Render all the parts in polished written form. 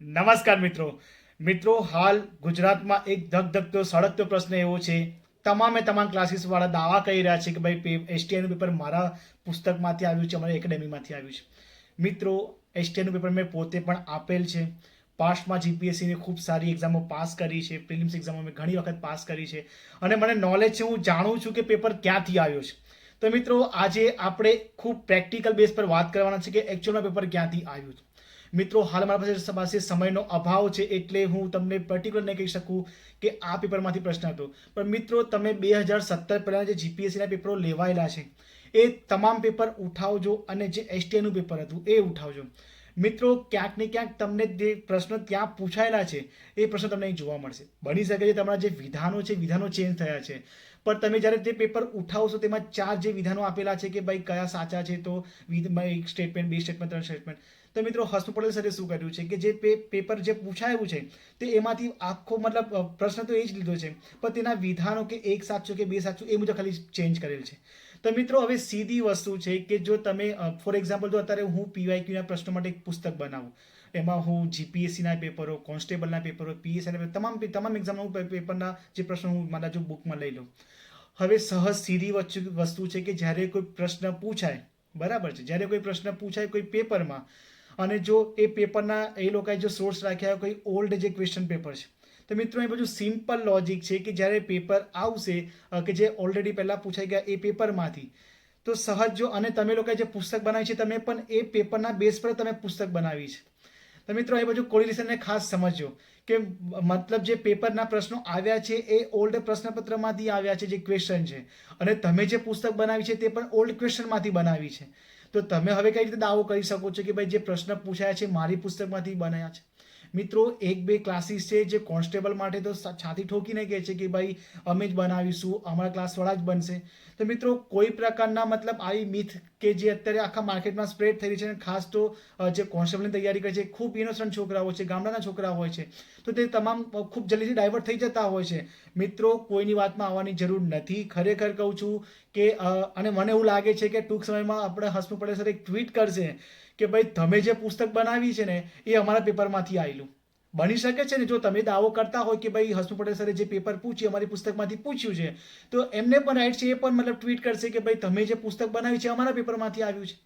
નમસ્કાર મિત્રો હાલ ગુજરાતમાં એક ધગધગતો સળગતો પ્રશ્ન એવો છે. તમામ ક્લાસીસ વાળા દાવા કરી રહ્યા છે કે ભાઈ એસટીઆઈનું પેપર મારા પુસ્તકમાંથી આવ્યું છે, અમારી એકેડેમીમાંથી આવ્યું છે. મિત્રો, એસટીઆઈનું પેપર મેં પોતે પણ આપેલ છે. પાસ્ટમાં જીપીએસસીની ખૂબ સારી એક્ઝામો પાસ કરી છે. પ્રિલિમ્સ એક્ઝામો મેં ઘણી વખત પાસ કરી છે અને મને નોલેજ છે. હું જાણું છું કે પેપર ક્યાંથી આવ્યો છે. તો મિત્રો, આજે આપણે ખૂબ પ્રેક્ટિકલ બેઝ પર વાત કરવાના છે કે એકચ્યુઅલમાં પેપર ક્યાંથી આવ્યું છે. મિત્રો, હાલ મારા પાસે સમયનો અભાવ છે એટલે હું તમને પર્ટિક્યુલર નહીં કહી શકું કે આ પેપરમાંથી પ્રશ્ન હતો. પણ મિત્રો, તમે 2017 પહેલાં જે જીપીએસસીના પેપરો લેવાયેલા છે એ તમામ પેપર ઉઠાવજો અને જે એસટીઆઈનું પેપર હતું એ ઉઠાવજો. મિત્રો, ક્યાંક ને ક્યાંક તમને જે પ્રશ્નો ત્યાં પૂછાયેલા છે એ પ્રશ્નો તમને અહીં જોવા મળશે. બની શકે છે તમારા જે વિધાનો છે વિધાનો ચેન્જ થયા છે, પણ તમે જ્યારે તે પેપર ઉઠાવશો તેમાં 4 જે વિધાનો આપેલા છે કે ભાઈ કયા સાચા છે, તો એક સ્ટેટમેન્ટ, 2 સ્ટેટમેન્ટ, 3 સ્ટેટમેન્ટ. તો મિત્રો, હસમુખ પટેલ સરે શું કર્યું છે કે જે પેપર જે પૂછાયું છે તે એમાંથી આખો મતલબ પ્રશ્ન તો એ જ લીધો છે, પણ તેના વિધાનો કે એક સાચું કે બે સાચું એ મુજબ ખાલી ચેન્જ કરેલ છે. તો મિત્રો, હવે સીધી વસ્તુ છે કે જો તમે ફોર એક્ઝામ્પલ, જો અત્યારે હું પીવાયક્યુના પ્રશ્નો માટે એક પુસ્તક બનાવું, એમાં હું જીપીએસસીના પેપરો, કોન્સ્ટેબલના પેપરો, પીએસઆઈના પેપર, તમામ એક્ઝામના પેપરના જે પ્રશ્નો હું મારા જો બુકમાં લઈ લઉં. હવે સહજ સીધી વસ્તુ છે કે જ્યારે કોઈ પ્રશ્ન પૂછાય, બરાબર છે, જ્યારે કોઈ પ્રશ્ન પૂછાય કોઈ પેપરમાં અને જો એ પેપરના એ લોકોએ જો સોર્સ રાખ્યા કોઈ ઓલ્ડ જે ક્વેશ્ચન પેપર છે, તો મિત્રો એ બધું સિમ્પલ લોજિક છે કે જ્યારે પેપર આવશે કે જે ઓલરેડી પહેલાં પૂછાઈ ગયા એ પેપરમાંથી, તો સહજ જો અને તમે લોકોએ જે પુસ્તક બનાવી છે તમે પણ એ પેપરના બેઝ પર તમે પુસ્તક બનાવી છે. તો મિત્રો, એ બધું કોરિલેશનને ખાસ સમજજો કે મતલબ જે પેપરના પ્રશ્નો આવ્યા છે એ ઓલ્ડ પ્રશ્નપત્રમાંથી આવ્યા છે જે ક્વેશ્ચન છે, અને તમે જે પુસ્તક બનાવી છે તે પણ ઓલ્ડ ક્વેશ્ચનમાંથી બનાવી છે. તો તમે હવે કઈ રીતે દાવો કરી શકો છો કે ભાઈ જે પ્રશ્ન પૂછાયા છે મારી પુસ્તકમાંથી બનાવ્યા છે? મિત્રો, 1-2 ક્લાસીસ છે જે કોન્સ્ટેબલ માટે તો છાતી ઠોકીને કહે છે કે ભાઈ અમે જ બનાવીશું, અમારા ક્લાસવાળા જ બનશે. તો મિત્રો, કોઈ પ્રકારના મતલબ આવી મિથ કે જે અત્યારે આખા માર્કેટમાં સ્પ્રેડ થઈ રહી છે, અને ખાસ તો જે કોન્સ્ટેબલની તૈયારી કરે છે ખૂબ ઇનોસન્ટ છોકરાઓ છે, ગામડાના છોકરા હોય છે, તો તે તમામ ખૂબ જલ્દીથી ડાયવર્ટ થઈ જતા હોય છે. મિત્રો, કોઈની વાતમાં આવવાની જરૂર નથી. ખરેખર કહું છું કે અને મને એવું લાગે છે કે ટૂંક સમયમાં આપણે હસમુખ પટેલ સર એક ટ્વીટ કરશે કે ભાઈ તમે જે પુસ્તક બનાવી છે ને એ અમારા પેપરમાંથી આવેલું. બની શકે છે ને, જો તમે દાવો કરતા હોય કે ભાઈ હસમુખ પટેલ સરે જે પેપર પૂછ્યું અમારી પુસ્તકમાંથી પૂછ્યું છે, તો એમને પણ રાઈટ છે, એ પણ મતલબ ટ્વીટ કરશે કે ભાઈ તમે જે પુસ્તક બનાવી છે અમારા પેપરમાંથી આવ્યું છે.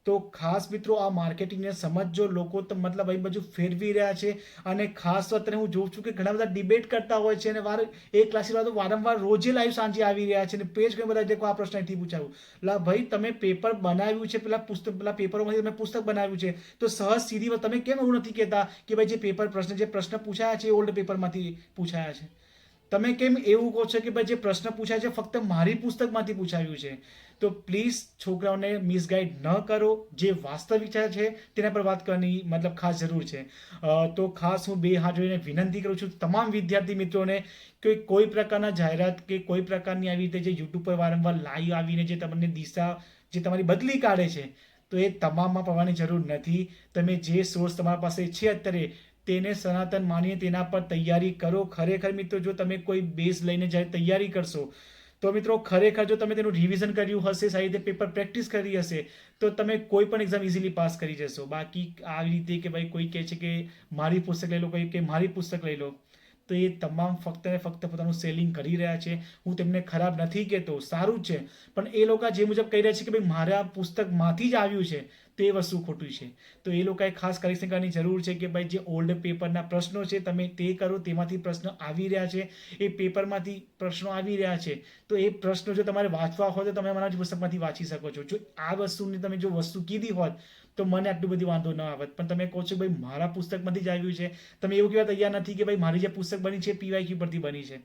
તો ખાસ મિત્રો, આ માર્કેટિંગને સમજજો. લોકો તો મતલબ અહીં બધું ફેરવી રહ્યા છે, અને ખાસ તો અત્યારે હું જોઉં છું કે ઘણા બધા ડિબેટ કરતા હોય છે, અને એક ક્લાસમાં તો વારંવાર રોજે લાઈવ સાંજે આવી રહ્યા છે, અને પેજ ઘણા બધા દેખો આ પ્રશ્ન અહીંથી પૂછાયું. લા ભાઈ, તમે પેપર બનાવ્યું છે, પેલા પેપરોમાંથી તમે પુસ્તક બનાવ્યું છે, તો સહજ સીધી વાત તમે કેમ એવું નથી કહેતા કે ભાઈ જે પ્રશ્ન પૂછાયા છે એ ઓલ્ડ પેપરમાંથી પૂછાયા છે? તમે કેમ એવું કહો છો કે ભાઈ જે પ્રશ્ન પૂછાય છે ફક્ત મારી પુસ્તકમાંથી પૂછાયું છે? તો પ્લીઝ છોકરાઓને મિસગાઈડ ન કરો. જે વાસ્તવિકતા છે તેના પર વાત કરવાની મતલબ ખાસ જરૂર છે. તો ખાસ હું 2 હાથ જોડીને વિનંતી કરું છું તમામ વિદ્યાર્થી મિત્રોને કે કોઈ પ્રકારના જાહેરાત કે કોઈ પ્રકારની આવી રીતે જે યુટ્યુબ પર વારંવાર લાઈવ આવીને જે તમને દિશા જે તમારી બદલી કાઢે છે, તો એ તમામમાં પડવાની જરૂર નથી. તમે જે સોર્સ તમારા પાસે છે અત્યારે તેને સનાતન માનીને તેના પર તૈયારી કરો. ખરેખર મિત્રો, જો તમે કોઈ બેઝ લઈને જ્યારે તૈયારી કરશો, તો મિત્રો ખરેખર જો તમે તેનું રિવિઝન કર્યું હશે, સારી રીતે પેપર પ્રેક્ટિસ કરી હશે, તો તમે કોઈ પણ એક્ઝામ ઇઝીલી પાસ કરી જશો. બાકી આવી રીતે કે ભાઈ કોઈ કહે છે કે મારી પુસ્તક લઈ લો, કોઈ કે મારી પુસ્તક લઈ લો, તો એ તમામ ફક્ત ને ફક્ત પોતાનું સેલિંગ કરી રહ્યા છે. હું તેમને ખરાબ નથી કહેતો, સારું જ છે, પણ એ લોકો જે મુજબ કહી રહ્યા છે કે ભાઈ મારા પુસ્તકમાંથી જ આવ્યું છે, તે વસ્તુ ખોટું છે. તો એ લોકોએ ખાસ કરેક્શન કરવાની જરૂર છે કે ભાઈ જે ઓલ્ડ પેપરના પ્રશ્નો છે તમે તે કરો, તેમાંથી પ્રશ્નો આવી રહ્યા છે, એ પેપરમાંથી પ્રશ્નો આવી રહ્યા છે, તો એ પ્રશ્નો જો તમારે વાંચવા હોય તો તમે મારા પુસ્તકમાંથી વાંચી શકો છો. જો આ વસ્તુની તમે જો વસ્તુ કીધી હોત તો મને આટલું બધી વાંધો ન આવત, પણ તમે કહો છો ભાઈ મારા પુસ્તકમાંથી જ આવ્યું છે. તમે એવું કહેવા તૈયાર નથી કે ભાઈ મારી જે પુસ્તક બની છે પીવાયક્યુ પરથી બની છે.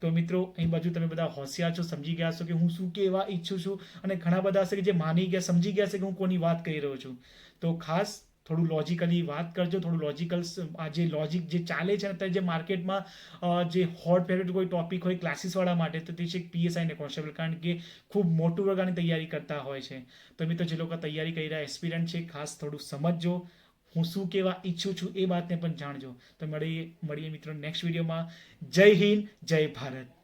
તો મિત્રો, અહીં બાજુ તમે બધા હોશિયાર છો, સમજી ગયા છો કે હું શું કહેવા ઈચ્છું છું, અને ઘણા બધા હશે કે જે માની ગયા, સમજી ગયા છે કે હું કોની વાત કરી રહ્યો છું. તો ખાસ થોડું લોજિકલી વાત કરજો, થોડું લોજિકલ આ જે લોજિક જે ચાલે છે અત્યારે જે માર્કેટમાં જે હોટ ફેવરેટ કોઈ ટોપિક હોય ક્લાસીસવાળા માટે, તો તે છે પીએસઆઈ ને કોન્સ્ટેબલ, કારણ કે ખૂબ મોટું પ્રકારની તૈયારી કરતા હોય છે. તો મિત્રો, જે લોકો તૈયારી કરી રહ્યા એસ્પિરન્ટ છે, ખાસ થોડું સમજજો, હું શું કહેવા ઈચ્છું છું એ વાતને પણ જાણજો. તો મળીએ મિત્રો નેક્સ્ટ વિડીયોમાં. જય હિન્દ, જય ભારત.